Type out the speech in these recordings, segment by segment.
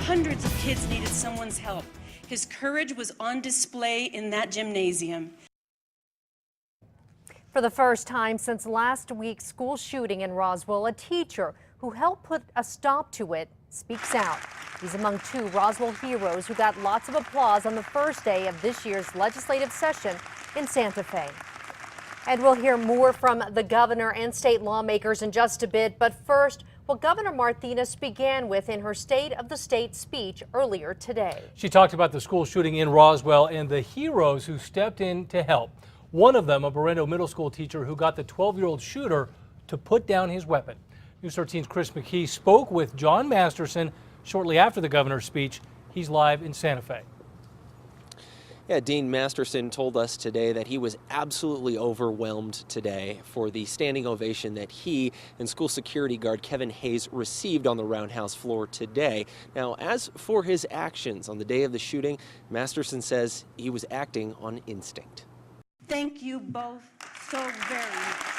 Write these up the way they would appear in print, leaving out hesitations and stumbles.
hundreds of kids needed someone's help. His courage was on display in that gymnasium. For the first time since last week's school shooting in Roswell, a teacher who helped put a stop to it speaks out. He's among two Roswell heroes who got lots of applause on the first day of this year's legislative session in Santa Fe. And we'll hear more from the governor and state lawmakers in just a bit. But first, what Governor Martinez began with in her State of the State speech earlier today. She talked about the school shooting in Roswell and the heroes who stepped in to help. One of them, a Berendo Middle School teacher who got the 12-year-old shooter to put down his weapon. News 13's Chris McKee spoke with John Masterson shortly after the governor's speech. He's live in Santa Fe. Yeah, Dean Masterson told us today that he was absolutely overwhelmed today for the standing ovation that he and school security guard Kevin Hayes received on the roundhouse floor today. Now, as for his actions on the day of the shooting, Masterson says he was acting on instinct. Thank you both so very much.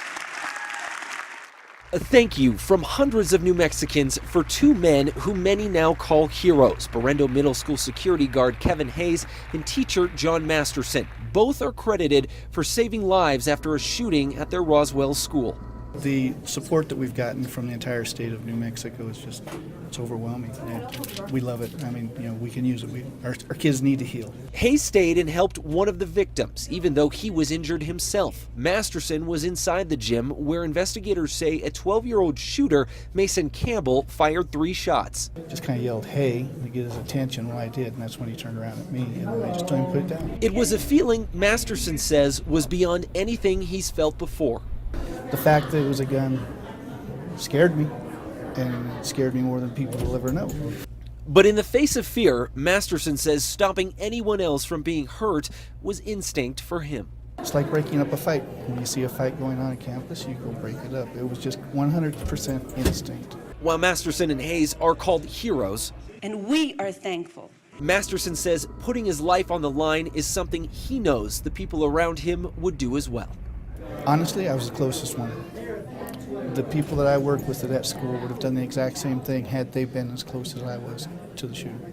A thank you from hundreds of New Mexicans for two men who many now call heroes, Berendo Middle School security guard Kevin Hayes and teacher John Masterson. Both are credited for saving lives after a shooting at their Roswell school. The support that we've gotten from the entire state of New Mexico is just, it's overwhelming. And we love it. I mean, you know, we can use it. Our kids need to heal. Hayes stayed and helped one of the victims, even though he was injured himself. Masterson was inside the gym where investigators say a 12-year-old shooter, Mason Campbell, fired 3 shots. Just kind of yelled, "Hey," to get his attention. Well, I did, and that's when he turned around at me, and I just told him to put it down. It was a feeling Masterson says was beyond anything he's felt before. The fact that it was a gun scared me, and it scared me more than people will ever know. But in the face of fear, Masterson says stopping anyone else from being hurt was instinct for him. It's like breaking up a fight. When you see a fight going on campus, you go break it up. It was just 100% instinct. While Masterson and Hayes are called heroes, And we are thankful. Masterson says putting his life on the line is something he knows the people around him would do as well. Honestly, I was the closest one. The people that I worked with at that school would have done the exact same thing had they been as close as I was to the shooter.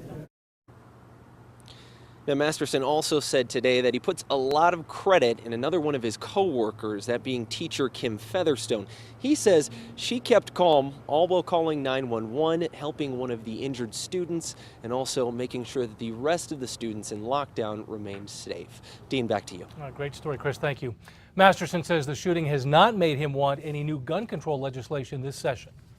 Now, Masterson also said today that he puts a lot of credit in another one of his co-workers, that being teacher Kim Featherstone. He says she kept calm, all while calling 911, helping one of the injured students, and also making sure that the rest of the students in lockdown remained safe. Dean, back to you. Great story, Chris. Thank you. Masterson says the shooting has not made him want any new gun control legislation this session.